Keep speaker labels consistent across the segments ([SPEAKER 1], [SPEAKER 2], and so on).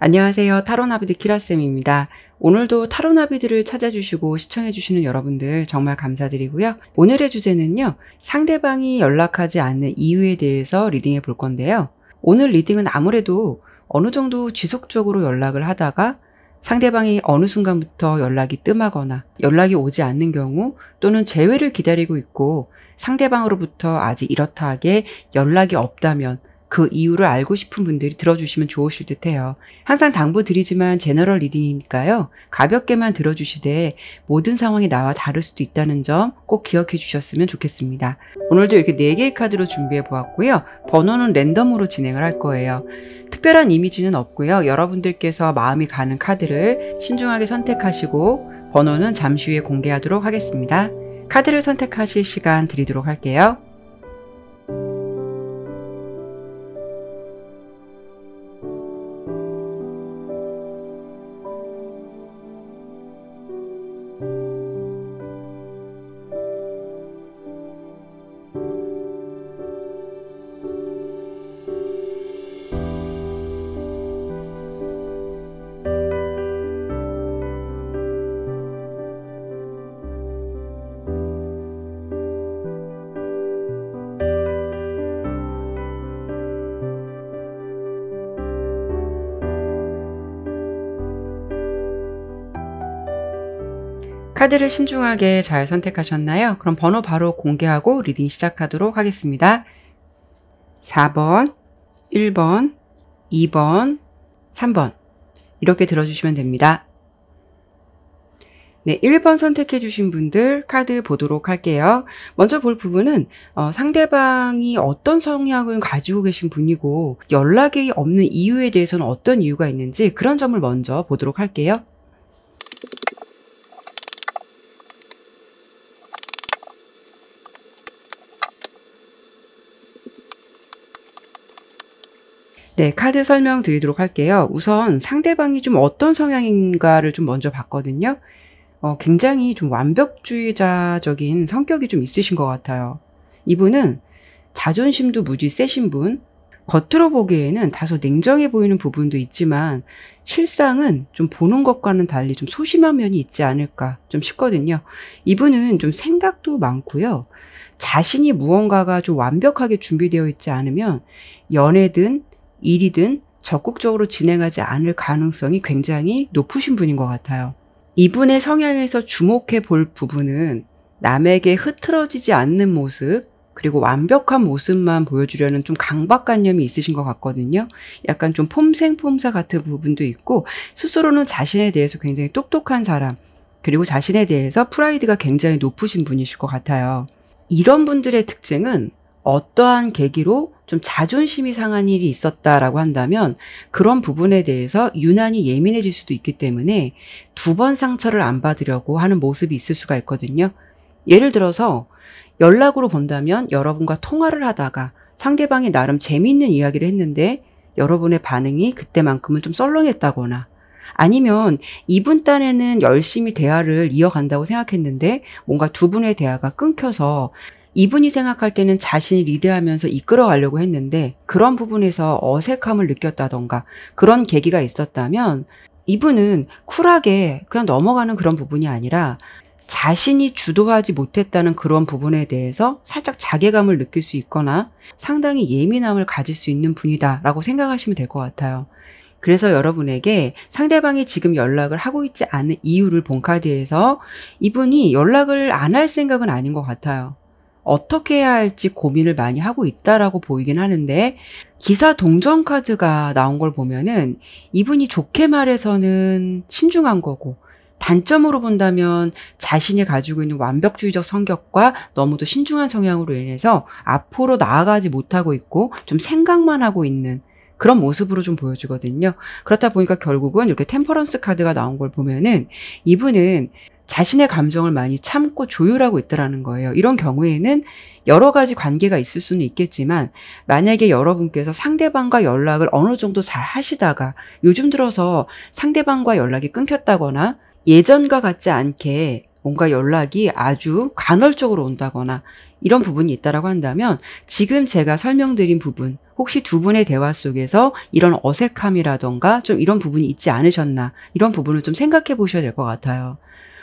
[SPEAKER 1] 안녕하세요. 타로나비드 키라쌤입니다. 오늘도 타로나비드를 찾아주시고 시청해주시는 여러분들 정말 감사드리고요. 오늘의 주제는요. 상대방이 연락하지 않는 이유에 대해서 리딩해 볼 건데요. 오늘 리딩은 아무래도 어느 정도 지속적으로 연락을 하다가 상대방이 어느 순간부터 연락이 뜸하거나 연락이 오지 않는 경우 또는 재회를 기다리고 있고 상대방으로부터 아직 이렇다 하게 연락이 없다면 그 이유를 알고 싶은 분들이 들어주시면 좋으실 듯해요. 항상 당부드리지만 제너럴 리딩이니까요. 가볍게만 들어주시되 모든 상황이 나와 다를 수도 있다는 점 꼭 기억해 주셨으면 좋겠습니다. 오늘도 이렇게 4개의 카드로 준비해 보았고요. 번호는 랜덤으로 진행을 할 거예요. 특별한 이미지는 없고요. 여러분들께서 마음이 가는 카드를 신중하게 선택하시고 번호는 잠시 후에 공개하도록 하겠습니다. 카드를 선택하실 시간 드리도록 할게요. 카드를 신중하게 잘 선택하셨나요? 그럼 번호 바로 공개하고 리딩 시작하도록 하겠습니다. 4번, 1번, 2번, 3번 이렇게 들어주시면 됩니다. 네, 1번 선택해 주신 분들 카드 보도록 할게요. 먼저 볼 부분은 상대방이 어떤 성향을 가지고 계신 분이고 연락이 없는 이유에 대해서는 어떤 이유가 있는지 그런 점을 먼저 보도록 할게요. 네, 카드 설명드리도록 할게요. 우선 상대방이 좀 어떤 성향인가를 좀 먼저 봤거든요. 굉장히 좀 완벽주의자적인 성격이 좀 있으신 것 같아요. 이분은 자존심도 무지 세신 분, 겉으로 보기에는 다소 냉정해 보이는 부분도 있지만 실상은 좀 보는 것과는 달리 좀 소심한 면이 있지 않을까 좀 싶거든요. 이분은 좀 생각도 많고요. 자신이 무언가가 좀 완벽하게 준비되어 있지 않으면 연애든 일이든 적극적으로 진행하지 않을 가능성이 굉장히 높으신 분인 것 같아요. 이분의 성향에서 주목해 볼 부분은 남에게 흐트러지지 않는 모습, 그리고 완벽한 모습만 보여주려는 좀 강박관념이 있으신 것 같거든요. 약간 좀 폼생폼사 같은 부분도 있고 스스로는 자신에 대해서 굉장히 똑똑한 사람, 그리고 자신에 대해서 프라이드가 굉장히 높으신 분이실 것 같아요. 이런 분들의 특징은 어떠한 계기로 좀 자존심이 상한 일이 있었다라고 한다면 그런 부분에 대해서 유난히 예민해질 수도 있기 때문에 2번 상처를 안 받으려고 하는 모습이 있을 수가 있거든요. 예를 들어서 연락으로 본다면 여러분과 통화를 하다가 상대방이 나름 재미있는 이야기를 했는데 여러분의 반응이 그때만큼은 좀 썰렁했다거나 아니면 이분 딴에는 열심히 대화를 이어간다고 생각했는데 뭔가 2분의 대화가 끊겨서 이분이 생각할 때는 자신이 리드하면서 이끌어가려고 했는데 그런 부분에서 어색함을 느꼈다던가 그런 계기가 있었다면 이분은 쿨하게 그냥 넘어가는 그런 부분이 아니라 자신이 주도하지 못했다는 그런 부분에 대해서 살짝 자괴감을 느낄 수 있거나 상당히 예민함을 가질 수 있는 분이다라고 생각하시면 될 것 같아요. 그래서 여러분에게 상대방이 지금 연락을 하고 있지 않은 이유를 본 카드에서 이분이 연락을 안 할 생각은 아닌 것 같아요. 어떻게 해야 할지 고민을 많이 하고 있다라고 보이긴 하는데 기사 동전 카드가 나온 걸 보면은 이분이 좋게 말해서는 신중한 거고 단점으로 본다면 자신이 가지고 있는 완벽주의적 성격과 너무도 신중한 성향으로 인해서 앞으로 나아가지 못하고 있고 좀 생각만 하고 있는 그런 모습으로 좀 보여지거든요. 그렇다 보니까 결국은 이렇게 템퍼런스 카드가 나온 걸 보면은 이분은 자신의 감정을 많이 참고 조율하고 있다는 거예요. 이런 경우에는 여러 가지 관계가 있을 수는 있겠지만 만약에 여러분께서 상대방과 연락을 어느 정도 잘 하시다가 요즘 들어서 상대방과 연락이 끊겼다거나 예전과 같지 않게 뭔가 연락이 아주 간헐적으로 온다거나 이런 부분이 있다라고 한다면 지금 제가 설명드린 부분, 혹시 두 분의 대화 속에서 이런 어색함이라던가 좀 이런 부분이 있지 않으셨나, 이런 부분을 좀 생각해 보셔야 될 것 같아요.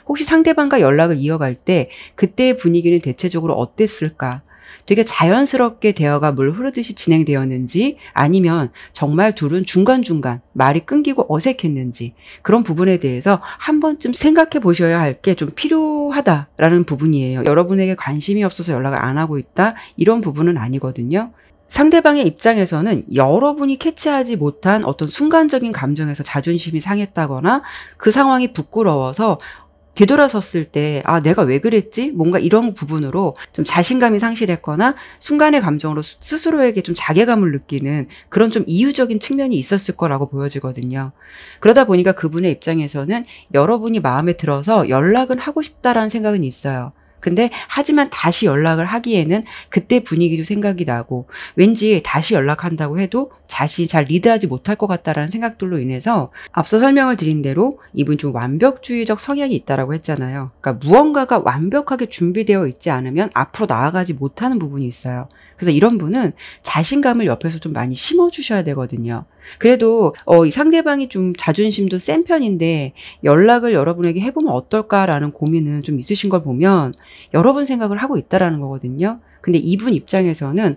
[SPEAKER 1] 혹시 상대방과 연락을 이어갈 때 그때의 분위기는 대체적으로 어땠을까? 되게 자연스럽게 대화가 물 흐르듯이 진행되었는지, 아니면 정말 둘은 중간중간 말이 끊기고 어색했는지, 그런 부분에 대해서 한 번쯤 생각해 보셔야 할 게 좀 필요하다라는 부분이에요. 여러분에게 관심이 없어서 연락을 안 하고 있다, 이런 부분은 아니거든요. 상대방의 입장에서는 여러분이 캐치하지 못한 어떤 순간적인 감정에서 자존심이 상했다거나 그 상황이 부끄러워서 뒤돌아섰을 때, 아, 내가 왜 그랬지? 뭔가 이런 부분으로 좀 자신감이 상실했거나 순간의 감정으로 스스로에게 좀 자괴감을 느끼는 그런 좀 이유적인 측면이 있었을 거라고 보여지거든요. 그러다 보니까 그분의 입장에서는 여러분이 마음에 들어서 연락은 하고 싶다라는 생각은 있어요. 근데 하지만 다시 연락을 하기에는 그때 분위기도 생각이 나고, 왠지 다시 연락한다고 해도 자신이 잘 리드하지 못할 것 같다라는 생각들로 인해서, 앞서 설명을 드린 대로 이분 좀 완벽주의적 성향이 있다라고 했잖아요. 그러니까 무언가가 완벽하게 준비되어 있지 않으면 앞으로 나아가지 못하는 부분이 있어요. 그래서 이런 분은 자신감을 옆에서 좀 많이 심어주셔야 되거든요. 그래도 이 상대방이 좀 자존심도 센 편인데 연락을 여러분에게 해보면 어떨까라는 고민은 좀 있으신 걸 보면 여러 번 생각을 하고 있다라는 거거든요. 근데 이분 입장에서는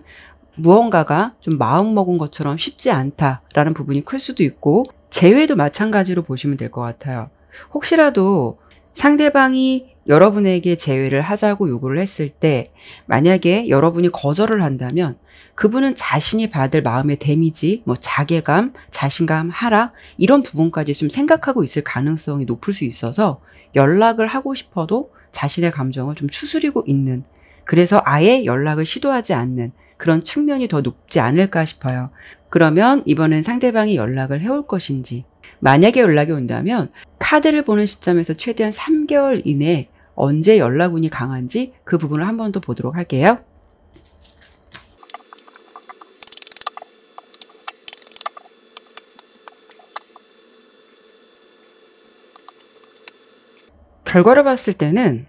[SPEAKER 1] 무언가가 좀 마음먹은 것처럼 쉽지 않다라는 부분이 클 수도 있고, 재회도 마찬가지로 보시면 될 것 같아요. 혹시라도 상대방이 여러분에게 재회를 하자고 요구를 했을 때 만약에 여러분이 거절을 한다면 그분은 자신이 받을 마음의 데미지, 자괴감, 자신감 하락, 이런 부분까지 좀 생각하고 있을 가능성이 높을 수 있어서 연락을 하고 싶어도 자신의 감정을 좀 추스리고 있는, 그래서 아예 연락을 시도하지 않는 그런 측면이 더 높지 않을까 싶어요. 그러면 이번엔 상대방이 연락을 해올 것인지, 만약에 연락이 온다면 카드를 보는 시점에서 최대한 3개월 이내 언제 연락운이 강한지 그 부분을 한 번 더 보도록 할게요. 결과를 봤을 때는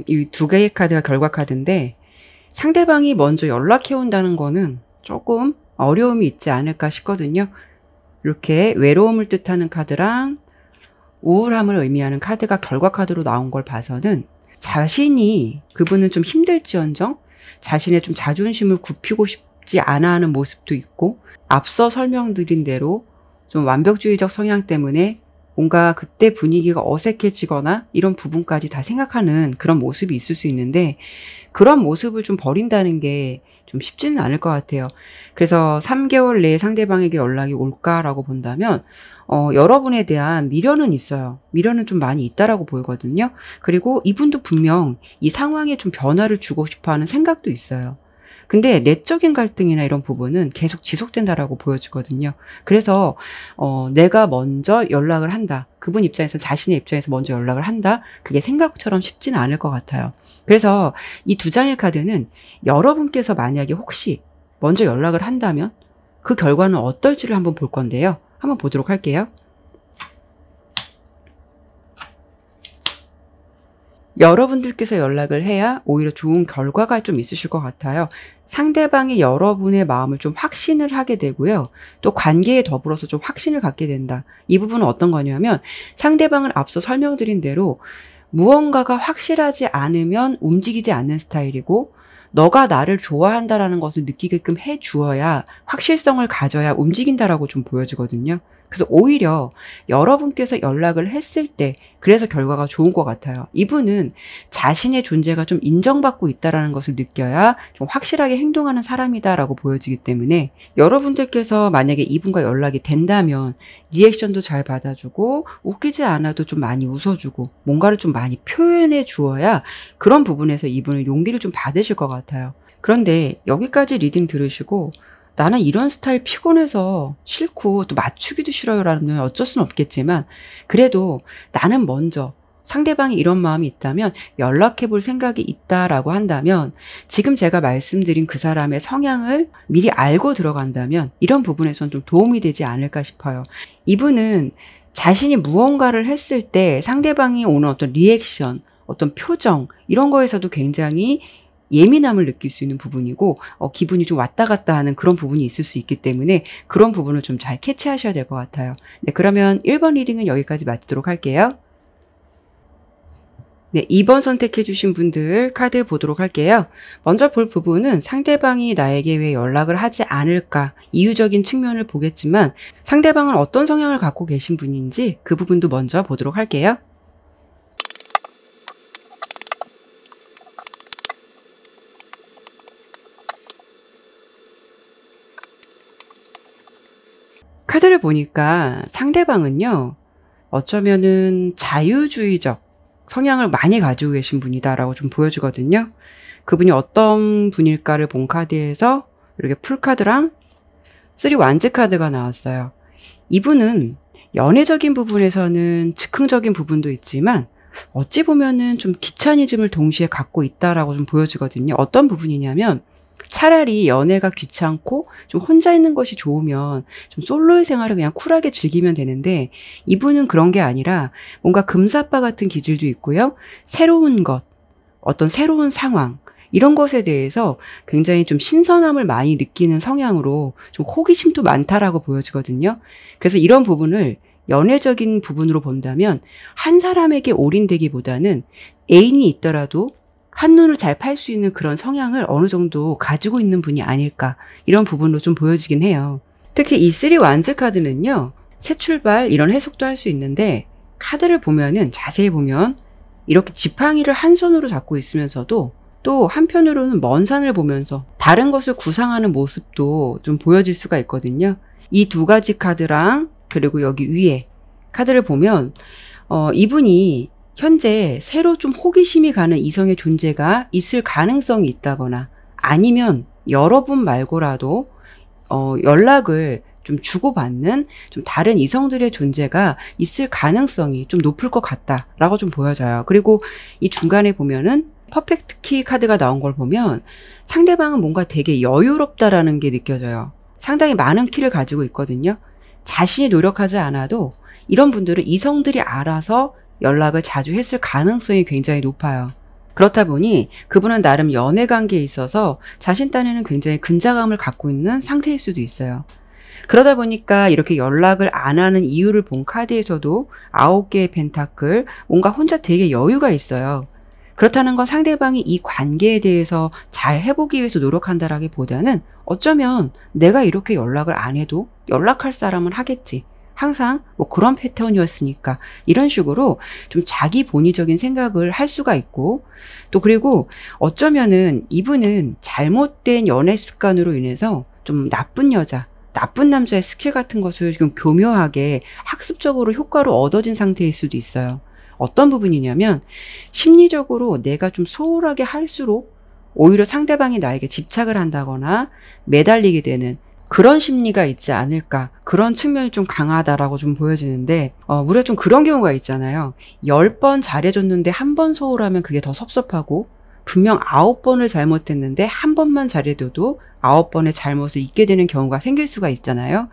[SPEAKER 1] 이 두 개의 카드가 결과 카드인데, 상대방이 먼저 연락해 온다는 거는 조금 어려움이 있지 않을까 싶거든요. 이렇게 외로움을 뜻하는 카드랑 우울함을 의미하는 카드가 결과 카드로 나온 걸 봐서는 자신이, 그분은 좀 힘들지언정 자신의 좀 자존심을 굽히고 싶지 않아 하는 모습도 있고, 앞서 설명드린 대로 좀 완벽주의적 성향 때문에 뭔가 그때 분위기가 어색해지거나 이런 부분까지 다 생각하는 그런 모습이 있을 수 있는데, 그런 모습을 좀 버린다는 게 좀 쉽지는 않을 것 같아요. 그래서 3개월 내에 상대방에게 연락이 올까라고 본다면 여러분에 대한 미련은 있어요. 미련은 좀 많이 있다라고 보이거든요. 그리고 이분도 분명 이 상황에 좀 변화를 주고 싶어하는 생각도 있어요. 근데 내적인 갈등이나 이런 부분은 계속 지속된다라고 보여지거든요. 그래서 내가 먼저 연락을 한다, 그분 입장에서 자신의 입장에서 먼저 연락을 한다, 그게 생각처럼 쉽지는 않을 것 같아요. 그래서 이 두 장의 카드는 여러분께서 만약에 혹시 먼저 연락을 한다면 그 결과는 어떨지를 한번 볼 건데요. 한번 보도록 할게요. 여러분들께서 연락을 해야 오히려 좋은 결과가 좀 있으실 것 같아요. 상대방이 여러분의 마음을 좀 확신을 하게 되고요. 또 관계에 더불어서 좀 확신을 갖게 된다. 이 부분은 어떤 거냐면, 상대방은 앞서 설명드린 대로 무언가가 확실하지 않으면 움직이지 않는 스타일이고, 너가 나를 좋아한다라는 것을 느끼게끔 해 주어야, 확실성을 가져야 움직인다라고 좀 보여지거든요. 그래서 오히려 여러분께서 연락을 했을 때 그래서 결과가 좋은 것 같아요. 이분은 자신의 존재가 좀 인정받고 있다는 것을 느껴야 좀 확실하게 행동하는 사람이다라고 보여지기 때문에, 여러분들께서 만약에 이분과 연락이 된다면 리액션도 잘 받아주고 웃기지 않아도 좀 많이 웃어주고 뭔가를 좀 많이 표현해 주어야 그런 부분에서 이분은 용기를 좀 받으실 것 같아요. 그런데 여기까지 리딩 들으시고 나는 이런 스타일 피곤해서 싫고 또 맞추기도 싫어요라는 어쩔 수는 없겠지만, 그래도 나는 먼저 상대방이 이런 마음이 있다면 연락해 볼 생각이 있다라고 한다면, 지금 제가 말씀드린 그 사람의 성향을 미리 알고 들어간다면 이런 부분에선 좀 도움이 되지 않을까 싶어요. 이분은 자신이 무언가를 했을 때 상대방이 오는 어떤 리액션, 어떤 표정, 이런 거에서도 굉장히 예민함을 느낄 수 있는 부분이고 기분이 좀 왔다 갔다 하는 그런 부분이 있을 수 있기 때문에 그런 부분을 좀 잘 캐치하셔야 될 것 같아요. 네, 그러면 1번 리딩은 여기까지 마치도록 할게요. 네, 2번 선택해 주신 분들 카드 보도록 할게요. 먼저 볼 부분은 상대방이 나에게 왜 연락을 하지 않을까 이유적인 측면을 보겠지만 상대방은 어떤 성향을 갖고 계신 분인지 그 부분도 먼저 보도록 할게요. 카드를 보니까 상대방은요, 어쩌면은 자유주의적 성향을 많이 가지고 계신 분이다라고 좀 보여주거든요. 그분이 어떤 분일까를 본 카드에서 이렇게 풀카드랑 3 완즈 카드가 나왔어요. 이분은 연애적인 부분에서는 즉흥적인 부분도 있지만 어찌 보면은 좀 귀차니즘을 동시에 갖고 있다라고 좀 보여지거든요. 어떤 부분이냐면 차라리 연애가 귀찮고 좀 혼자 있는 것이 좋으면 좀 솔로의 생활을 그냥 쿨하게 즐기면 되는데 이분은 그런 게 아니라 뭔가 금사빠 같은 기질도 있고요. 새로운 것, 어떤 새로운 상황 이런 것에 대해서 굉장히 좀 신선함을 많이 느끼는 성향으로 좀 호기심도 많다라고 보여지거든요. 그래서 이런 부분을 연애적인 부분으로 본다면 한 사람에게 올인되기보다는 애인이 있더라도 한눈을 잘 팔 수 있는 그런 성향을 어느 정도 가지고 있는 분이 아닐까 이런 부분으로 좀 보여지긴 해요. 특히 이 3 완즈 카드는요. 새 출발 이런 해석도 할 수 있는데 카드를 보면은 자세히 보면 이렇게 지팡이를 한 손으로 잡고 있으면서도 또 한편으로는 먼 산을 보면서 다른 것을 구상하는 모습도 좀 보여질 수가 있거든요. 이 두 가지 카드랑 그리고 여기 위에 카드를 보면 이분이 현재 새로 좀 호기심이 가는 이성의 존재가 있을 가능성이 있다거나 아니면 여러분 말고라도 연락을 좀 주고받는 좀 다른 이성들의 존재가 있을 가능성이 좀 높을 것 같다라고 좀 보여져요. 그리고 이 중간에 보면은 퍼펙트 키 카드가 나온 걸 보면 상대방은 뭔가 되게 여유롭다라는 게 느껴져요. 상당히 많은 키를 가지고 있거든요. 자신이 노력하지 않아도 이런 분들은 이성들이 알아서 연락을 자주 했을 가능성이 굉장히 높아요. 그렇다 보니 그분은 나름 연애 관계에 있어서 자신 딴에는 굉장히 근자감을 갖고 있는 상태일 수도 있어요. 그러다 보니까 이렇게 연락을 안 하는 이유를 본 카드에서도 9개의 펜타클, 뭔가 혼자 되게 여유가 있어요. 그렇다는 건 상대방이 이 관계에 대해서 잘 해보기 위해서 노력한다라기보다는 어쩌면 내가 이렇게 연락을 안 해도 연락할 사람은 하겠지. 항상 뭐 그런 패턴이었으니까 이런 식으로 좀 자기 본의적인 생각을 할 수가 있고 또 그리고 어쩌면은 이분은 잘못된 연애 습관으로 인해서 좀 나쁜 여자, 나쁜 남자의 스킬 같은 것을 지금 교묘하게 학습적으로 효과로 얻어진 상태일 수도 있어요. 어떤 부분이냐면 심리적으로 내가 좀 소홀하게 할수록 오히려 상대방이 나에게 집착을 한다거나 매달리게 되는 그런 심리가 있지 않을까. 그런 측면이 좀 강하다라고 좀 보여지는데 우리가 좀 그런 경우가 있잖아요. 10번 잘해줬는데 한 번 소홀하면 그게 더 섭섭하고 분명 9번을 잘못했는데 한 번만 잘해줘도 9번의 잘못을 잊게 되는 경우가 생길 수가 있잖아요.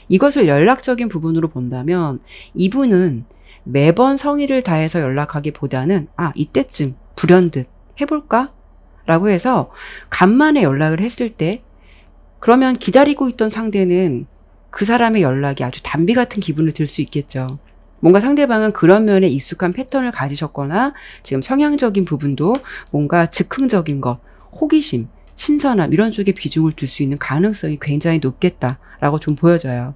[SPEAKER 1] 이것을 연락적인 부분으로 본다면 이분은 매번 성의를 다해서 연락하기보다는 이때쯤 불현듯 해볼까? 라고 해서 간만에 연락을 했을 때 그러면 기다리고 있던 상대는 그 사람의 연락이 아주 단비 같은 기분을 들 수 있겠죠. 뭔가 상대방은 그런 면에 익숙한 패턴을 가지셨거나 지금 성향적인 부분도 뭔가 즉흥적인 것, 호기심, 신선함 이런 쪽에 비중을 둘 수 있는 가능성이 굉장히 높겠다라고 좀 보여져요.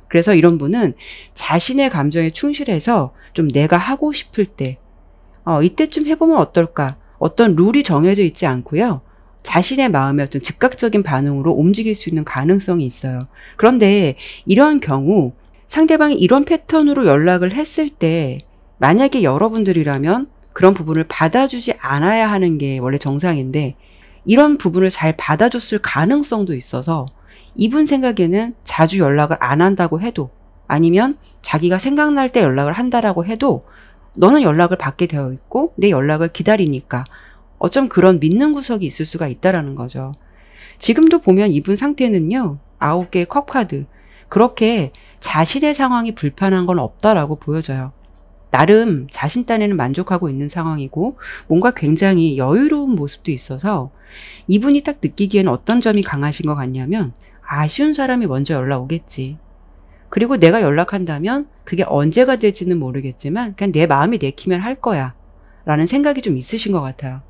[SPEAKER 1] 그래서 이런 분은 자신의 감정에 충실해서 좀 내가 하고 싶을 때 이때쯤 해보면 어떨까? 어떤 룰이 정해져 있지 않고요. 자신의 마음의 어떤 즉각적인 반응으로 움직일 수 있는 가능성이 있어요. 그런데 이런 경우 상대방이 이런 패턴으로 연락을 했을 때 만약에 여러분들이라면 그런 부분을 받아주지 않아야 하는 게 원래 정상인데 이런 부분을 잘 받아줬을 가능성도 있어서 이분 생각에는 자주 연락을 안 한다고 해도 아니면 자기가 생각날 때 연락을 한다라고 해도 너는 연락을 받게 되어 있고 내 연락을 기다리니까 어쩜 그런 믿는 구석이 있을 수가 있다라는 거죠. 지금도 보면 이분 상태는요. 9개의 컵 카드. 그렇게 자신의 상황이 불편한 건 없다라고 보여져요. 나름 자신 딴에는 만족하고 있는 상황이고 뭔가 굉장히 여유로운 모습도 있어서 이분이 딱 느끼기에는 어떤 점이 강하신 것 같냐면 아쉬운 사람이 먼저 연락 오겠지. 그리고 내가 연락한다면 그게 언제가 될지는 모르겠지만 그냥 내 마음이 내키면 할 거야 라는 생각이 좀 있으신 것 같아요.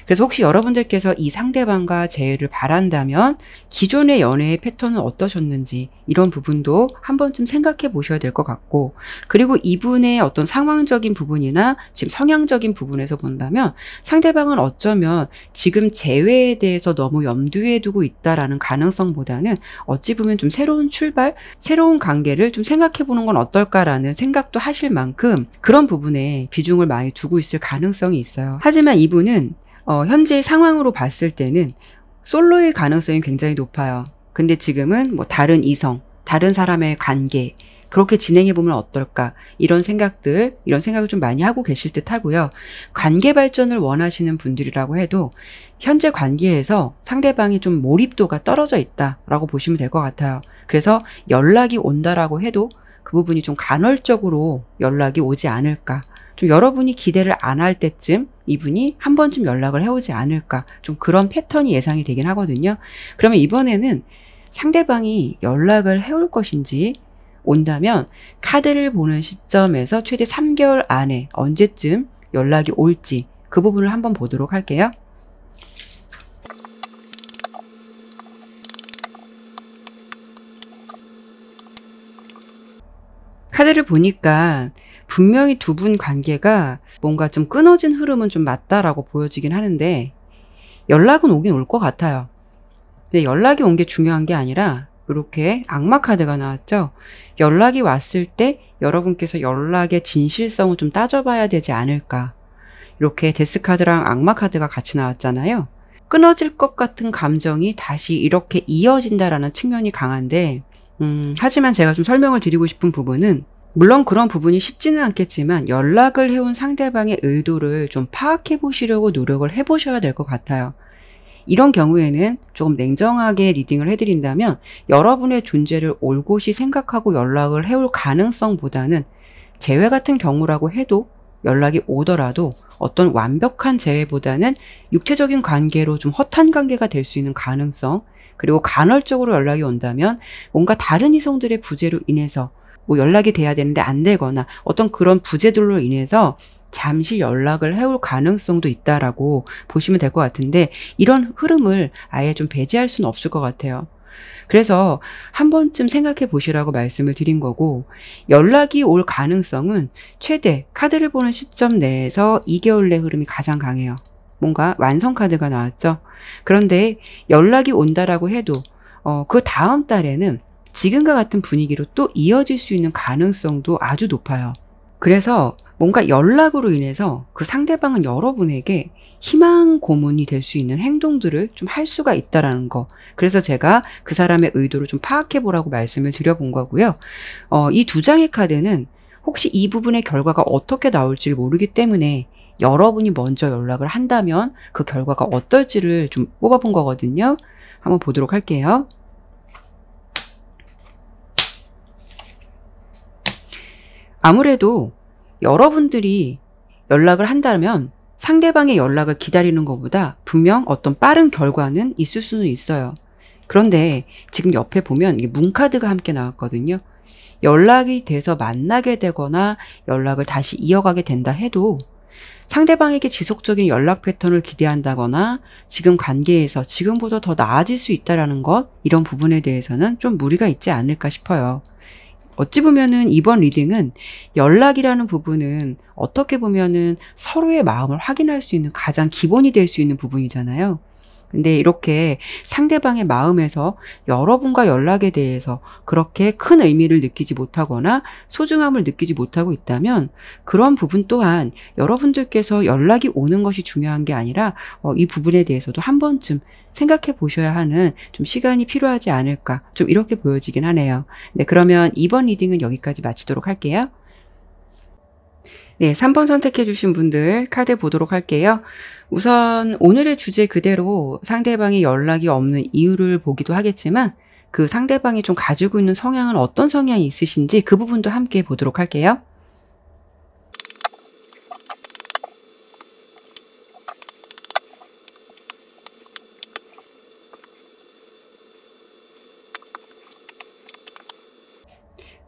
[SPEAKER 1] 그래서 혹시 여러분들께서 이 상대방과 재회를 바란다면 기존의 연애의 패턴은 어떠셨는지 이런 부분도 한 번쯤 생각해 보셔야 될 것 같고, 그리고 이분의 어떤 상황적인 부분이나 지금 성향적인 부분에서 본다면 상대방은 어쩌면 지금 재회에 대해서 너무 염두에 두고 있다라는 가능성보다는 어찌 보면 좀 새로운 출발, 새로운 관계를 좀 생각해 보는 건 어떨까라는 생각도 하실 만큼 그런 부분에 비중을 많이 두고 있을 가능성이 있어요. 하지만 이분은 현재 상황으로 봤을 때는 솔로일 가능성이 굉장히 높아요. 근데 지금은 뭐 다른 이성, 다른 사람의 관계, 그렇게 진행해보면 어떨까 이런 생각을 좀 많이 하고 계실 듯 하고요. 관계 발전을 원하시는 분들이라고 해도 현재 관계에서 상대방이 좀 몰입도가 떨어져 있다라고 보시면 될 것 같아요. 그래서 연락이 온다라고 해도 그 부분이 좀 간헐적으로 연락이 오지 않을까, 좀 여러분이 기대를 안 할 때쯤 이분이 한 번쯤 연락을 해오지 않을까, 좀 그런 패턴이 예상이 되긴 하거든요. 그러면 이번에는 상대방이 연락을 해올 것인지, 온다면 카드를 보는 시점에서 최대 3개월 안에 언제쯤 연락이 올지 그 부분을 한번 보도록 할게요. 카드를 보니까 분명히 두 분 관계가 뭔가 좀 끊어진 흐름은 좀 맞다라고 보여지긴 하는데 연락은 오긴 올 것 같아요. 근데 연락이 온 게 중요한 게 아니라 이렇게 악마 카드가 나왔죠. 연락이 왔을 때 여러분께서 연락의 진실성을 좀 따져봐야 되지 않을까. 이렇게 데스 카드랑 악마 카드가 같이 나왔잖아요. 끊어질 것 같은 감정이 다시 이렇게 이어진다라는 측면이 강한데 하지만 제가 좀 설명을 드리고 싶은 부분은, 물론 그런 부분이 쉽지는 않겠지만 연락을 해온 상대방의 의도를 좀 파악해 보시려고 노력을 해보셔야 될 것 같아요. 이런 경우에는 조금 냉정하게 리딩을 해드린다면 여러분의 존재를 올곧이 생각하고 연락을 해올 가능성보다는 재회 같은 경우라고 해도 연락이 오더라도 어떤 완벽한 재회보다는 육체적인 관계로 좀 허탄 관계가 될 수 있는 가능성, 그리고 간헐적으로 연락이 온다면 뭔가 다른 이성들의 부재로 인해서 뭐 연락이 돼야 되는데 안 되거나 어떤 그런 부재들로 인해서 잠시 연락을 해올 가능성도 있다라고 보시면 될 것 같은데, 이런 흐름을 아예 좀 배제할 수는 없을 것 같아요. 그래서 한 번쯤 생각해 보시라고 말씀을 드린 거고, 연락이 올 가능성은 최대 카드를 보는 시점 내에서 2개월 내 흐름이 가장 강해요. 뭔가 완성 카드가 나왔죠. 그런데 연락이 온다라고 해도 그 다음 달에는 지금과 같은 분위기로 또 이어질 수 있는 가능성도 아주 높아요. 그래서 뭔가 연락으로 인해서 그 상대방은 여러분에게 희망 고문이 될 수 있는 행동들을 좀 할 수가 있다라는 거. 그래서 제가 그 사람의 의도를 좀 파악해 보라고 말씀을 드려본 거고요. 이 두 장의 카드는 혹시 이 부분의 결과가 어떻게 나올지를 모르기 때문에 여러분이 먼저 연락을 한다면 그 결과가 어떨지를 좀 뽑아본 거거든요. 한번 보도록 할게요. 아무래도 여러분들이 연락을 한다면 상대방의 연락을 기다리는 것보다 분명 어떤 빠른 결과는 있을 수는 있어요. 그런데 지금 옆에 보면 이게 문카드가 함께 나왔거든요. 연락이 돼서 만나게 되거나 연락을 다시 이어가게 된다 해도 상대방에게 지속적인 연락 패턴을 기대한다거나 지금 관계에서 지금보다 더 나아질 수 있다는 것, 이런 부분에 대해서는 좀 무리가 있지 않을까 싶어요. 어찌 보면은 이번 리딩은 연락이라는 부분은 어떻게 보면은 서로의 마음을 확인할 수 있는 가장 기본이 될 수 있는 부분이잖아요. 근데 이렇게 상대방의 마음에서 여러분과 연락에 대해서 그렇게 큰 의미를 느끼지 못하거나 소중함을 느끼지 못하고 있다면 그런 부분 또한 여러분들께서 연락이 오는 것이 중요한 게 아니라 이 부분에 대해서도 한 번쯤 생각해 보셔야 하는 좀 시간이 필요하지 않을까, 좀 이렇게 보여지긴 하네요. 네, 그러면 이번 리딩은 여기까지 마치도록 할게요. 네, 3번 선택해 주신 분들 카드 보도록 할게요. 우선 오늘의 주제 그대로 상대방이 연락이 없는 이유를 보기도 하겠지만 그 상대방이 좀 가지고 있는 성향은 어떤 성향이 있으신지 그 부분도 함께 보도록 할게요.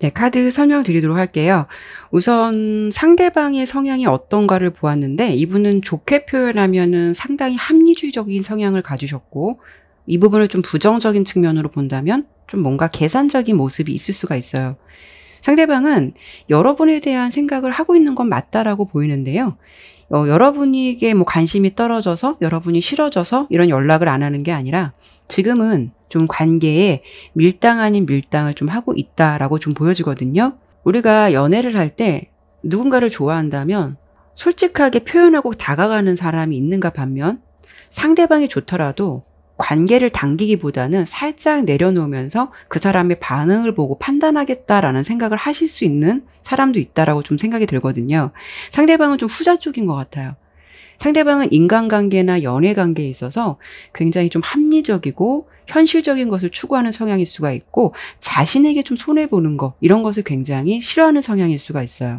[SPEAKER 1] 네, 카드 설명드리도록 할게요. 우선 상대방의 성향이 어떤가를 보았는데 이분은 좋게 표현하면은 상당히 합리주의적인 성향을 가지셨고 이 부분을 좀 부정적인 측면으로 본다면 좀 뭔가 계산적인 모습이 있을 수가 있어요. 상대방은 여러분에 대한 생각을 하고 있는 건 맞다라고 보이는데요. 여러분에게 뭐 관심이 떨어져서 여러분이 싫어져서 이런 연락을 안 하는 게 아니라 지금은 좀 관계에 밀당 아닌 밀당을 좀 하고 있다라고 좀 보여지거든요. 우리가 연애를 할 때 누군가를 좋아한다면 솔직하게 표현하고 다가가는 사람이 있는가 반면 상대방이 좋더라도 관계를 당기기보다는 살짝 내려놓으면서 그 사람의 반응을 보고 판단하겠다라는 생각을 하실 수 있는 사람도 있다라고 좀 생각이 들거든요. 상대방은 좀 후자 쪽인 것 같아요. 상대방은 인간관계나 연애관계에 있어서 굉장히 좀 합리적이고 현실적인 것을 추구하는 성향일 수가 있고 자신에게 좀 손해보는 거 이런 것을 굉장히 싫어하는 성향일 수가 있어요.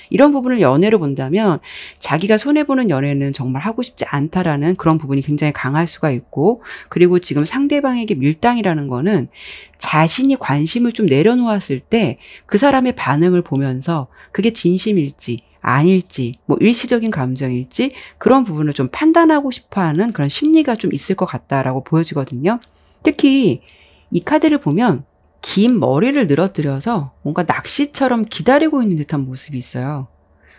[SPEAKER 1] 이런 부분을 연애로 본다면 자기가 손해보는 연애는 정말 하고 싶지 않다라는 그런 부분이 굉장히 강할 수가 있고 그리고 지금 상대방에게 밀당이라는 거는 자신이 관심을 좀 내려놓았을 때 그 사람의 반응을 보면서 그게 진심일지 아닐지 뭐 일시적인 감정일지 그런 부분을 좀 판단하고 싶어하는 그런 심리가 좀 있을 것 같다라고 보여지거든요. 특히 이 카드를 보면 긴 머리를 늘어뜨려서 뭔가 낚시처럼 기다리고 있는 듯한 모습이 있어요.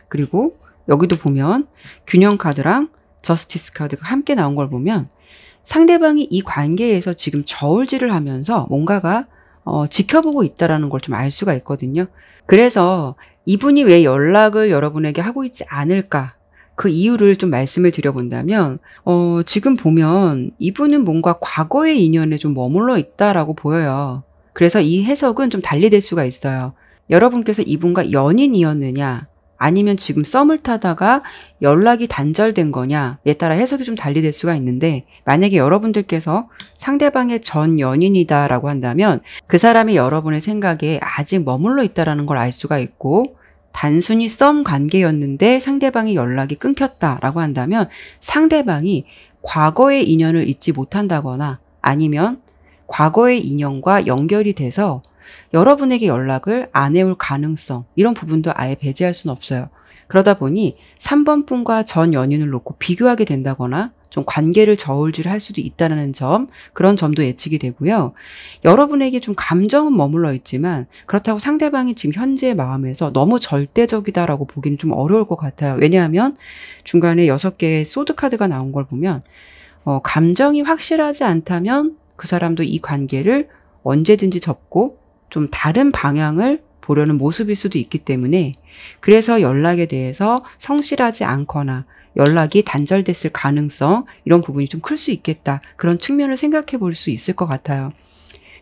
[SPEAKER 1] 그리고 여기도 보면 균형 카드랑 저스티스 카드가 함께 나온 걸 보면 상대방이 이 관계에서 지금 저울질을 하면서 뭔가가 지켜보고 있다라는 걸 좀 알 수가 있거든요. 그래서 이분이 왜 연락을 여러분에게 하고 있지 않을까? 그 이유를 좀 말씀을 드려본다면, 지금 보면 이분은 뭔가 과거의 인연에 좀 머물러 있다라고 보여요. 그래서 이 해석은 좀 달리 될 수가 있어요. 여러분께서 이분과 연인이었느냐, 아니면 지금 썸을 타다가 연락이 단절된 거냐에 따라 해석이 좀 달리 될 수가 있는데, 만약에 여러분들께서 상대방의 전 연인이다라고 한다면 그 사람이 여러분의 생각에 아직 머물러 있다라는 걸 알 수가 있고, 단순히 썸 관계였는데 상대방이 연락이 끊겼다라고 한다면 상대방이 과거의 인연을 잊지 못한다거나 아니면 과거의 인연과 연결이 돼서 여러분에게 연락을 안 해올 가능성 이런 부분도 아예 배제할 수는 없어요. 그러다 보니 3번 분과 전 연인을 놓고 비교하게 된다거나 좀 관계를 저울질할 수도 있다는 점 그런 점도 예측이 되고요. 여러분에게 좀 감정은 머물러 있지만 그렇다고 상대방이 지금 현재의 마음에서 너무 절대적이다라고 보기는 좀 어려울 것 같아요. 왜냐하면 중간에 6개의 소드 카드가 나온 걸 보면 감정이 확실하지 않다면 그 사람도 이 관계를 언제든지 접고 좀 다른 방향을 보려는 모습일 수도 있기 때문에 그래서 연락에 대해서 성실하지 않거나 연락이 단절됐을 가능성 이런 부분이 좀 클 수 있겠다. 그런 측면을 생각해 볼 수 있을 것 같아요.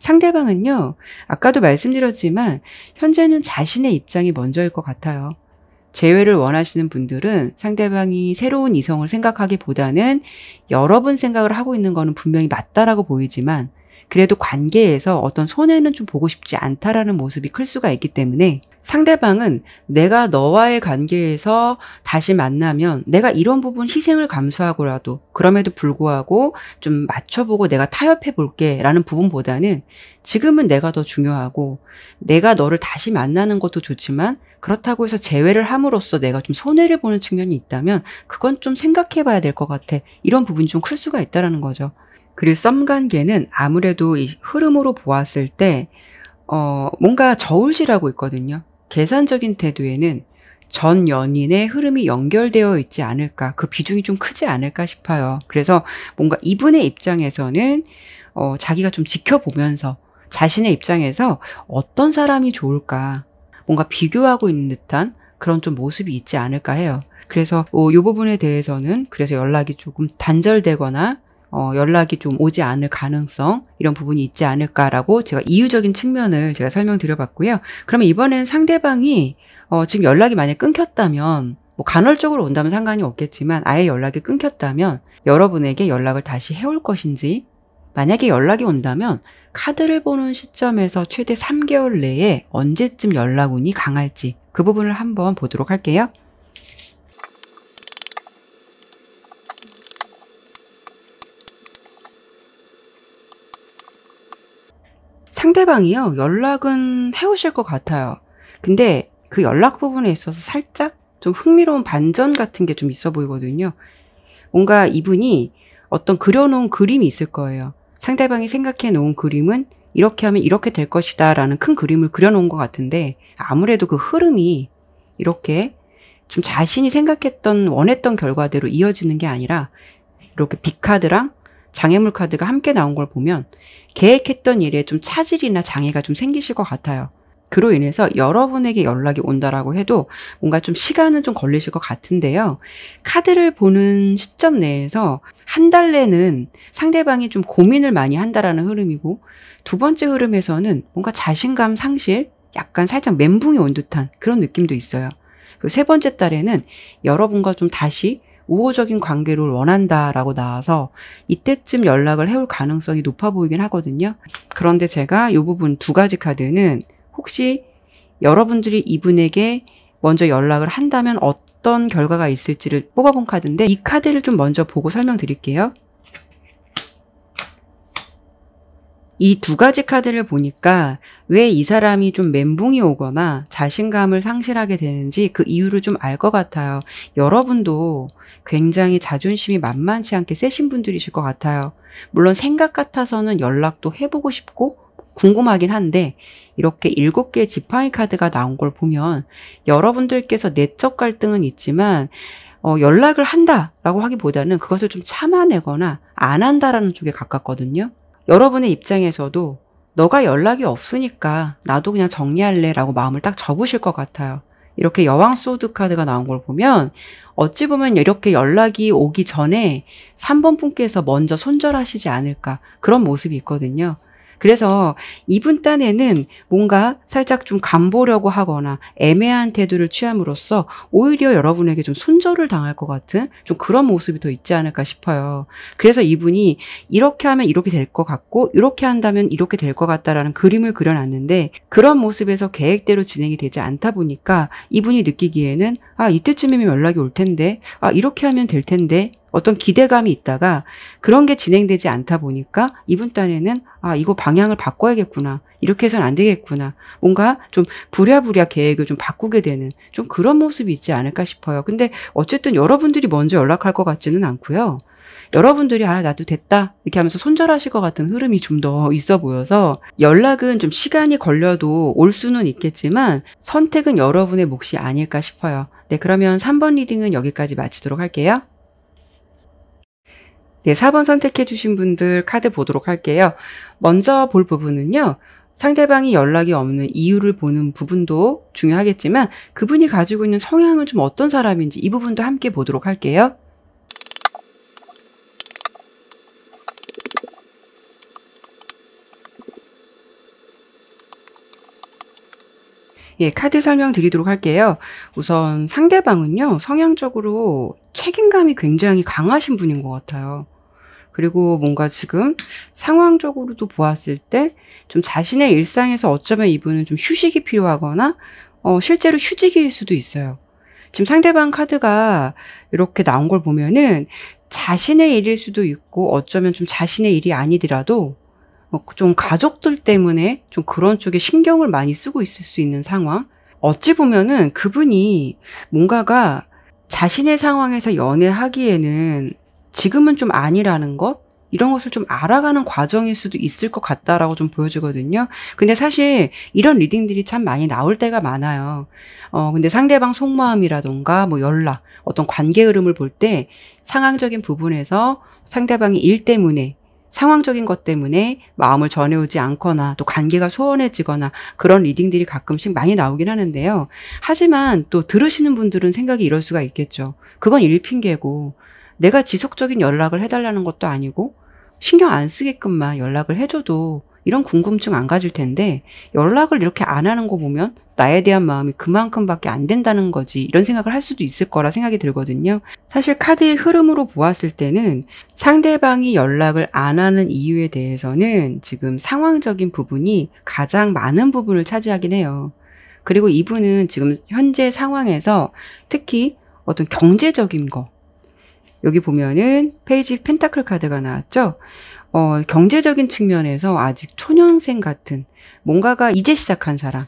[SPEAKER 1] 상대방은요. 아까도 말씀드렸지만 현재는 자신의 입장이 먼저일 것 같아요. 재회를 원하시는 분들은 상대방이 새로운 이성을 생각하기보다는 여러분 생각을 하고 있는 거는 분명히 맞다라고 보이지만 그래도 관계에서 어떤 손해는 좀 보고 싶지 않다라는 모습이 클 수가 있기 때문에 상대방은 내가 너와의 관계에서 다시 만나면 내가 이런 부분 희생을 감수하고라도 그럼에도 불구하고 좀 맞춰보고 내가 타협해 볼게 라는 부분보다는 지금은 내가 더 중요하고 내가 너를 다시 만나는 것도 좋지만 그렇다고 해서 재회를 함으로써 내가 좀 손해를 보는 측면이 있다면 그건 좀 생각해 봐야 될 것 같아. 이런 부분이 좀 클 수가 있다라는 거죠. 그리고 썸 관계는 아무래도 이 흐름으로 보았을 때, 뭔가 저울질하고 있거든요. 계산적인 태도에는 전 연인의 흐름이 연결되어 있지 않을까, 그 비중이 좀 크지 않을까 싶어요. 그래서 뭔가 이분의 입장에서는, 자기가 좀 지켜보면서 자신의 입장에서 어떤 사람이 좋을까, 뭔가 비교하고 있는 듯한 그런 좀 모습이 있지 않을까 해요. 그래서 이 부분에 대해서는 그래서 연락이 조금 단절되거나 연락이 좀 오지 않을 가능성 이런 부분이 있지 않을까라고 제가 이유적인 측면을 제가 설명드려봤고요. 그러면 이번엔 상대방이 지금 연락이 만약 끊겼다면 뭐 간헐적으로 온다면 상관이 없겠지만 아예 연락이 끊겼다면 여러분에게 연락을 다시 해올 것인지 만약에 연락이 온다면 카드를 보는 시점에서 최대 3개월 내에 언제쯤 연락운이 강할지 그 부분을 한번 보도록 할게요. 상대방이요, 연락은 해오실 것 같아요. 근데 그 연락 부분에 있어서 살짝 좀 흥미로운 반전 같은 게 좀 있어 보이거든요. 뭔가 이분이 어떤 그려놓은 그림이 있을 거예요. 상대방이 생각해 놓은 그림은 이렇게 하면 이렇게 될 것이다 라는 큰 그림을 그려놓은 것 같은데, 아무래도 그 흐름이 이렇게 좀 자신이 생각했던 원했던 결과대로 이어지는 게 아니라 이렇게 빅카드랑 장애물 카드가 함께 나온 걸 보면 계획했던 일에 좀 차질이나 장애가 좀 생기실 것 같아요. 그로 인해서 여러분에게 연락이 온다라고 해도 뭔가 좀 시간은 좀 걸리실 것 같은데요. 카드를 보는 시점 내에서 한 달 내는 상대방이 좀 고민을 많이 한다라는 흐름이고, 두 번째 흐름에서는 뭔가 자신감 상실, 약간 살짝 멘붕이 온 듯한 그런 느낌도 있어요. 그리고 세 번째 달에는 여러분과 좀 다시 우호적인 관계를 원한다라고 나와서 이때쯤 연락을 해올 가능성이 높아 보이긴 하거든요. 그런데 제가 이 부분 두 가지 카드는 혹시 여러분들이 이분에게 먼저 연락을 한다면 어떤 결과가 있을지를 뽑아본 카드인데, 이 카드를 좀 먼저 보고 설명드릴게요. 이 두 가지 카드를 보니까 왜 이 사람이 좀 멘붕이 오거나 자신감을 상실하게 되는지 그 이유를 좀 알 것 같아요. 여러분도 굉장히 자존심이 만만치 않게 세신 분들이실 것 같아요. 물론 생각 같아서는 연락도 해보고 싶고 궁금하긴 한데, 이렇게 7개의 지팡이 카드가 나온 걸 보면 여러분들께서 내적 갈등은 있지만 연락을 한다라고 하기보다는 그것을 좀 참아내거나 안 한다라는 쪽에 가깝거든요. 여러분의 입장에서도 너가 연락이 없으니까 나도 그냥 정리할래 라고 마음을 딱 접으실 것 같아요. 이렇게 여왕 소드 카드가 나온 걸 보면 어찌 보면 이렇게 연락이 오기 전에 3번 분께서 먼저 손절하시지 않을까, 그런 모습이 있거든요. 그래서 이분 딴에는 뭔가 살짝 좀 간보려고 하거나 애매한 태도를 취함으로써 오히려 여러분에게 좀 손절을 당할 것 같은 좀 그런 모습이 더 있지 않을까 싶어요. 그래서 이분이 이렇게 하면 이렇게 될 것 같고 이렇게 한다면 이렇게 될 것 같다라는 그림을 그려놨는데, 그런 모습에서 계획대로 진행이 되지 않다 보니까 이분이 느끼기에는 이때쯤이면 연락이 올 텐데, 이렇게 하면 될 텐데, 어떤 기대감이 있다가 그런 게 진행되지 않다 보니까 이분 딴에는 이거 방향을 바꿔야겠구나, 이렇게 해서는 안 되겠구나, 뭔가 좀 부랴부랴 계획을 좀 바꾸게 되는 좀 그런 모습이 있지 않을까 싶어요. 근데 어쨌든 여러분들이 먼저 연락할 것 같지는 않고요. 여러분들이 나도 됐다 이렇게 하면서 손절하실 것 같은 흐름이 좀 더 있어 보여서, 연락은 좀 시간이 걸려도 올 수는 있겠지만 선택은 여러분의 몫이 아닐까 싶어요. 네, 그러면 3번 리딩은 여기까지 마치도록 할게요. 네, 4번 선택해 주신 분들 카드 보도록 할게요. 먼저 볼 부분은요, 상대방이 연락이 없는 이유를 보는 부분도 중요하겠지만 그분이 가지고 있는 성향은 좀 어떤 사람인지 이 부분도 함께 보도록 할게요. 예, 카드 설명드리도록 할게요. 우선 상대방은요, 성향적으로 책임감이 굉장히 강하신 분인 것 같아요. 그리고 뭔가 지금 상황적으로도 보았을 때 좀 자신의 일상에서 어쩌면 이분은 좀 휴식이 필요하거나 실제로 휴직일 수도 있어요. 지금 상대방 카드가 이렇게 나온 걸 보면은 자신의 일일 수도 있고 어쩌면 좀 자신의 일이 아니더라도 좀 가족들 때문에 좀 그런 쪽에 신경을 많이 쓰고 있을 수 있는 상황. 어찌 보면은 그분이 뭔가가 자신의 상황에서 연애하기에는 지금은 좀 아니라는 것, 이런 것을 좀 알아가는 과정일 수도 있을 것 같다라고 좀 보여지거든요. 근데 사실 이런 리딩들이 참 많이 나올 때가 많아요. 근데 상대방 속마음이라던가 뭐 연락, 어떤 관계 흐름을 볼 때 상황적인 부분에서 상대방이 일 때문에, 상황적인 것 때문에 마음을 전해오지 않거나 또 관계가 소원해지거나 그런 리딩들이 가끔씩 많이 나오긴 하는데요. 하지만 또 들으시는 분들은 생각이 이럴 수가 있겠죠. 그건 일 핑계고, 내가 지속적인 연락을 해달라는 것도 아니고 신경 안 쓰게끔만 연락을 해줘도 이런 궁금증 안 가질 텐데, 연락을 이렇게 안 하는 거 보면 나에 대한 마음이 그만큼밖에 안 된다는 거지, 이런 생각을 할 수도 있을 거라 생각이 들거든요. 사실 카드의 흐름으로 보았을 때는 상대방이 연락을 안 하는 이유에 대해서는 지금 상황적인 부분이 가장 많은 부분을 차지하긴 해요. 그리고 이분은 지금 현재 상황에서 특히 어떤 경제적인 거, 여기 보면은 페이지 펜타클 카드가 나왔죠. 경제적인 측면에서 아직 초년생 같은 뭔가가 이제 시작한 사람.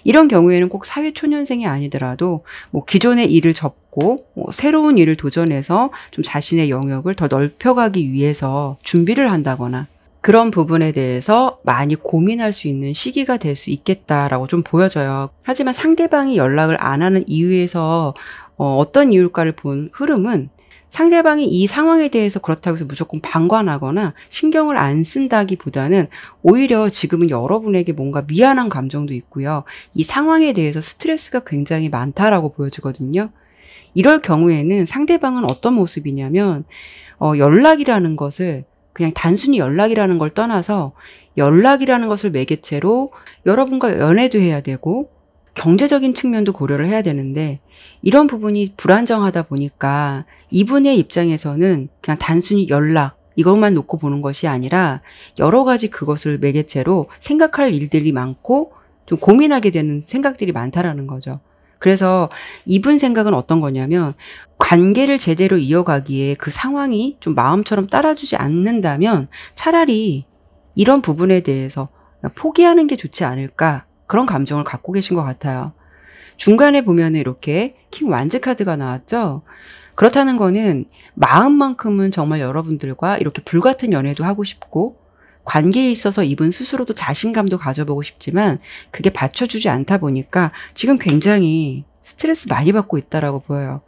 [SPEAKER 1] 이런 경우에는 꼭 사회 초년생이 아니더라도 뭐 기존의 일을 접고 뭐 새로운 일을 도전해서 좀 자신의 영역을 더 넓혀가기 위해서 준비를 한다거나 그런 부분에 대해서 많이 고민할 수 있는 시기가 될 수 있겠다라고 좀 보여져요. 하지만 상대방이 연락을 안 하는 이유에서 어떤 이유일까를 본 흐름은 상대방이 이 상황에 대해서 그렇다고 해서 무조건 방관하거나 신경을 안 쓴다기보다는 오히려 지금은 여러분에게 뭔가 미안한 감정도 있고요. 이 상황에 대해서 스트레스가 굉장히 많다라고 보여지거든요. 이럴 경우에는 상대방은 어떤 모습이냐면 연락이라는 것을 그냥 단순히 연락이라는 걸 떠나서 연락이라는 것을 매개체로 여러분과 연애도 해야 되고 경제적인 측면도 고려를 해야 되는데 이런 부분이 불안정하다 보니까 이분의 입장에서는 그냥 단순히 연락 이것만 놓고 보는 것이 아니라 여러 가지 그것을 매개체로 생각할 일들이 많고 좀 고민하게 되는 생각들이 많다라는 거죠. 그래서 이분 생각은 어떤 거냐면 관계를 제대로 이어가기에 그 상황이 좀 마음처럼 따라주지 않는다면 차라리 이런 부분에 대해서 포기하는 게 좋지 않을까 그런 감정을 갖고 계신 것 같아요. 중간에 보면 이렇게 킹 완즈 카드가 나왔죠. 그렇다는 거는 마음만큼은 정말 여러분들과 이렇게 불같은 연애도 하고 싶고 관계에 있어서 이분 스스로도 자신감도 가져보고 싶지만 그게 받쳐주지 않다 보니까 지금 굉장히 스트레스 많이 받고 있다라고 보여요.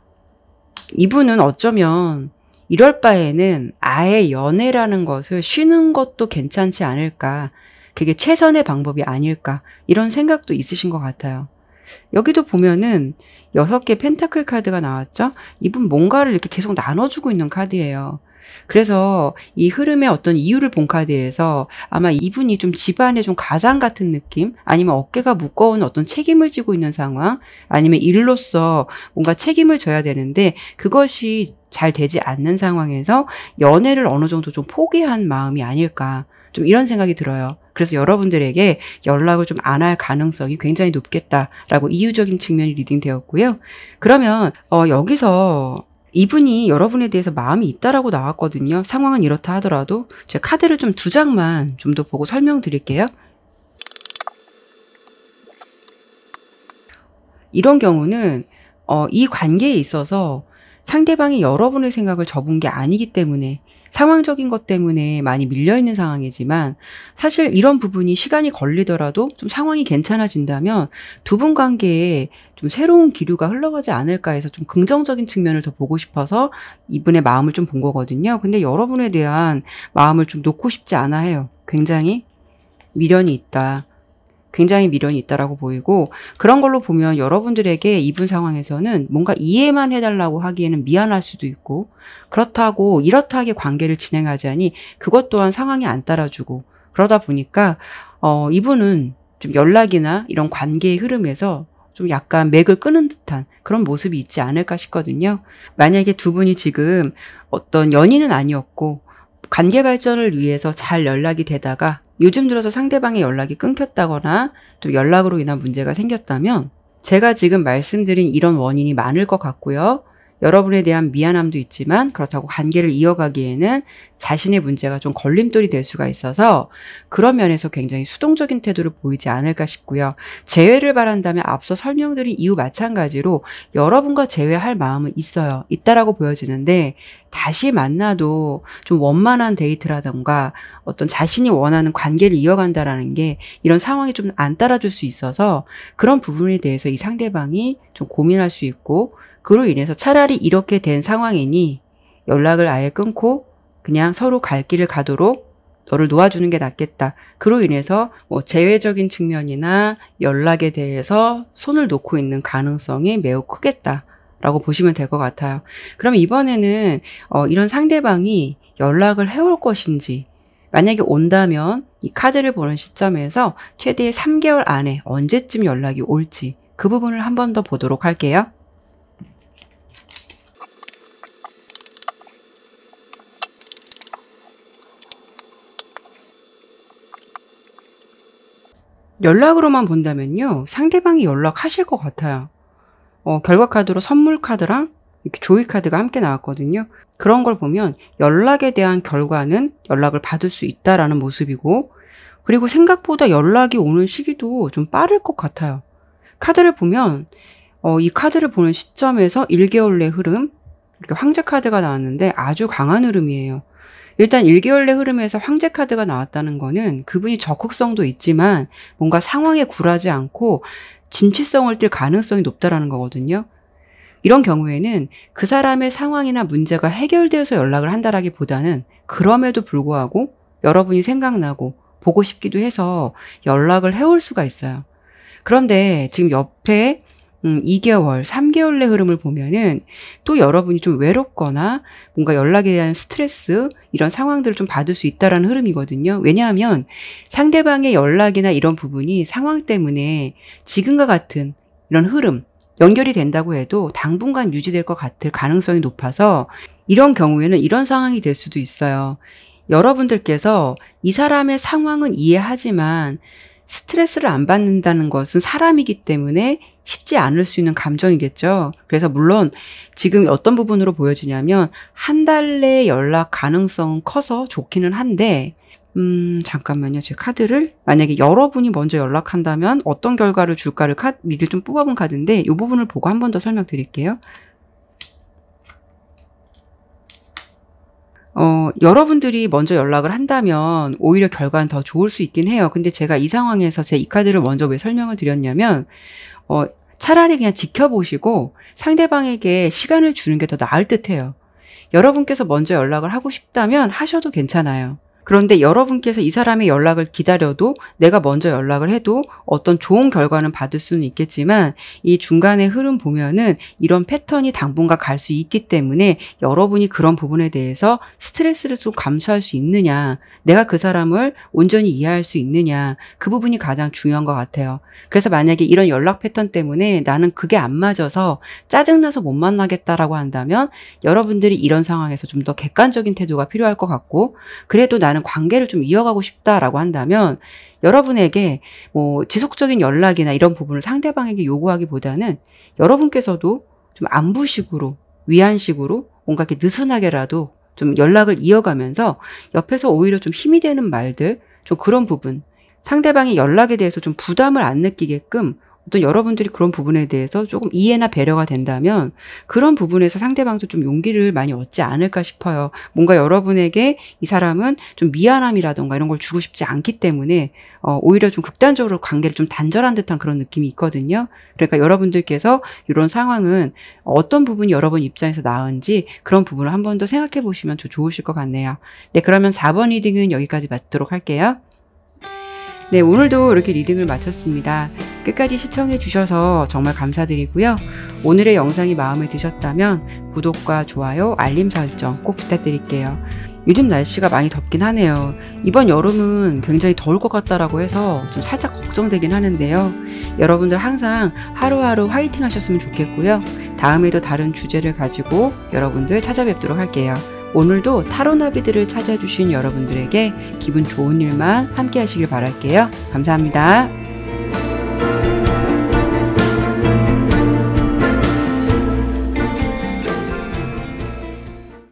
[SPEAKER 1] 이분은 어쩌면 이럴 바에는 아예 연애라는 것을 쉬는 것도 괜찮지 않을까. 그게 최선의 방법이 아닐까. 이런 생각도 있으신 것 같아요. 여기도 보면은 6개 펜타클 카드가 나왔죠? 이분 뭔가를 이렇게 계속 나눠주고 있는 카드예요. 그래서 이 흐름의 어떤 이유를 본 카드에서 아마 이분이 좀 집안의 좀 가장 같은 느낌 아니면 어깨가 무거운 어떤 책임을 지고 있는 상황 아니면 일로서 뭔가 책임을 져야 되는데 그것이 잘 되지 않는 상황에서 연애를 어느 정도 좀 포기한 마음이 아닐까 좀 이런 생각이 들어요. 그래서 여러분들에게 연락을 좀 안 할 가능성이 굉장히 높겠다라고 이유적인 측면이 리딩되었고요. 그러면 여기서 이분이 여러분에 대해서 마음이 있다라고 나왔거든요. 상황은 이렇다 하더라도 제가 카드를 좀 2장만 좀 더 보고 설명드릴게요. 이런 경우는 이 관계에 있어서 상대방이 여러분의 생각을 접은 게 아니기 때문에 상황적인 것 때문에 많이 밀려있는 상황이지만 사실 이런 부분이 시간이 걸리더라도 좀 상황이 괜찮아진다면 두 분 관계에 좀 새로운 기류가 흘러가지 않을까 해서 좀 긍정적인 측면을 더 보고 싶어서 이분의 마음을 좀 본 거거든요. 근데 여러분에 대한 마음을 좀 놓고 싶지 않아 해요. 굉장히 미련이 있다. 굉장히 미련이 있다라고 보이고 그런 걸로 보면 여러분들에게 이분 상황에서는 뭔가 이해만 해달라고 하기에는 미안할 수도 있고 그렇다고 이렇다하게 관계를 진행하자니 그것 또한 상황이 안 따라주고 그러다 보니까 이분은 좀 연락이나 이런 관계의 흐름에서 좀 약간 맥을 끄는 듯한 그런 모습이 있지 않을까 싶거든요. 만약에 두 분이 지금 어떤 연인은 아니었고 관계 발전을 위해서 잘 연락이 되다가 요즘 들어서 상대방의 연락이 끊겼다거나 또 연락으로 인한 문제가 생겼다면 제가 지금 말씀드린 이런 원인이 많을 것 같고요. 여러분에 대한 미안함도 있지만 그렇다고 관계를 이어가기에는 자신의 문제가 좀 걸림돌이 될 수가 있어서 그런 면에서 굉장히 수동적인 태도를 보이지 않을까 싶고요. 재회를 바란다면 앞서 설명드린 이유 마찬가지로 여러분과 재회할 마음은 있어요. 있다라고 보여지는데 다시 만나도 좀 원만한 데이트라던가 어떤 자신이 원하는 관계를 이어간다라는 게 이런 상황이 좀 안 따라줄 수 있어서 그런 부분에 대해서 이 상대방이 좀 고민할 수 있고 그로 인해서 차라리 이렇게 된 상황이니 연락을 아예 끊고 그냥 서로 갈 길을 가도록 너를 놓아주는 게 낫겠다. 그로 인해서 뭐 재회적인 측면이나 연락에 대해서 손을 놓고 있는 가능성이 매우 크겠다라고 보시면 될 것 같아요. 그럼 이번에는 이런 상대방이 연락을 해올 것인지 만약에 온다면 이 카드를 보는 시점에서 최대 3개월 안에 언제쯤 연락이 올지 그 부분을 한 번 더 보도록 할게요. 연락으로만 본다면요. 상대방이 연락하실 것 같아요. 결과 카드로 선물 카드랑 이렇게 조이 카드가 함께 나왔거든요. 그런 걸 보면 연락에 대한 결과는 연락을 받을 수 있다라는 모습이고, 그리고 생각보다 연락이 오는 시기도 좀 빠를 것 같아요. 카드를 보면 이 카드를 보는 시점에서 1개월 내 흐름, 이렇게 황제 카드가 나왔는데 아주 강한 흐름이에요. 일단 1개월 내 흐름에서 황제 카드가 나왔다는 거는 그분이 적극성도 있지만 뭔가 상황에 굴하지 않고 진취성을 띌 가능성이 높다라는 거거든요. 이런 경우에는 그 사람의 상황이나 문제가 해결되어서 연락을 한다라기보다는 그럼에도 불구하고 여러분이 생각나고 보고 싶기도 해서 연락을 해올 수가 있어요. 그런데 지금 옆에 2개월, 3개월 내 흐름을 보면은 또 여러분이 좀 외롭거나 뭔가 연락에 대한 스트레스, 이런 상황들을 좀 받을 수 있다라는 흐름이거든요. 왜냐하면 상대방의 연락이나 이런 부분이 상황 때문에 지금과 같은 이런 흐름, 연결이 된다고 해도 당분간 유지될 것 같을 가능성이 높아서 이런 경우에는 이런 상황이 될 수도 있어요. 여러분들께서 이 사람의 상황은 이해하지만 스트레스를 안 받는다는 것은 사람이기 때문에 쉽지 않을 수 있는 감정이겠죠. 그래서 물론 지금 어떤 부분으로 보여지냐면 한 달 내 연락 가능성은 커서 좋기는 한데 잠깐만요. 제 카드를 만약에 여러분이 먼저 연락한다면 어떤 결과를 줄까를 미리 좀 뽑아본 카드인데 이 부분을 보고 한 번 더 설명드릴게요. 여러분들이 먼저 연락을 한다면 오히려 결과는 더 좋을 수 있긴 해요. 근데 제가 이 상황에서 제 이 카드를 먼저 왜 설명을 드렸냐면 차라리 그냥 지켜보시고 상대방에게 시간을 주는 게 더 나을 듯해요. 여러분께서 먼저 연락을 하고 싶다면 하셔도 괜찮아요. 그런데 여러분께서 이 사람의 연락을 기다려도 내가 먼저 연락을 해도 어떤 좋은 결과는 받을 수는 있겠지만 이 중간에 흐름 보면은 이런 패턴이 당분간 갈 수 있기 때문에 여러분이 그런 부분에 대해서 스트레스를 좀 감수할 수 있느냐, 내가 그 사람을 온전히 이해할 수 있느냐, 그 부분이 가장 중요한 것 같아요. 그래서 만약에 이런 연락 패턴 때문에 나는 그게 안 맞아서 짜증나서 못 만나겠다라고 한다면 여러분들이 이런 상황에서 좀 더 객관적인 태도가 필요할 것 같고, 그래도 나는 관계를 좀 이어가고 싶다라고 한다면 여러분에게 뭐 지속적인 연락이나 이런 부분을 상대방에게 요구하기보다는 여러분께서도 좀 안부식으로, 위안식으로 뭔가 이렇게 느슨하게라도 좀 연락을 이어가면서 옆에서 오히려 좀 힘이 되는 말들, 좀 그런 부분, 상대방이 연락에 대해서 좀 부담을 안 느끼게끔 어떤 여러분들이 그런 부분에 대해서 조금 이해나 배려가 된다면 그런 부분에서 상대방도 좀 용기를 많이 얻지 않을까 싶어요. 뭔가 여러분에게 이 사람은 좀 미안함이라던가 이런 걸 주고 싶지 않기 때문에 오히려 좀 극단적으로 관계를 좀 단절한 듯한 그런 느낌이 있거든요. 그러니까 여러분들께서 이런 상황은 어떤 부분이 여러분 입장에서 나은지 그런 부분을 한 번 더 생각해 보시면 좀 좋으실 것 같네요. 네, 그러면 4번 리딩은 여기까지 마치도록 할게요. 네, 오늘도 이렇게 리딩을 마쳤습니다. 끝까지 시청해 주셔서 정말 감사드리고요. 오늘의 영상이 마음에 드셨다면 구독과 좋아요, 알림 설정 꼭 부탁드릴게요. 요즘 날씨가 많이 덥긴 하네요. 이번 여름은 굉장히 더울 것 같다라고 해서 좀 살짝 걱정되긴 하는데요. 여러분들 항상 하루하루 화이팅 하셨으면 좋겠고요. 다음에도 다른 주제를 가지고 여러분들 찾아뵙도록 할게요. 오늘도 타로나비들을 찾아주신 여러분들에게 기분 좋은 일만 함께 하시길 바랄게요. 감사합니다.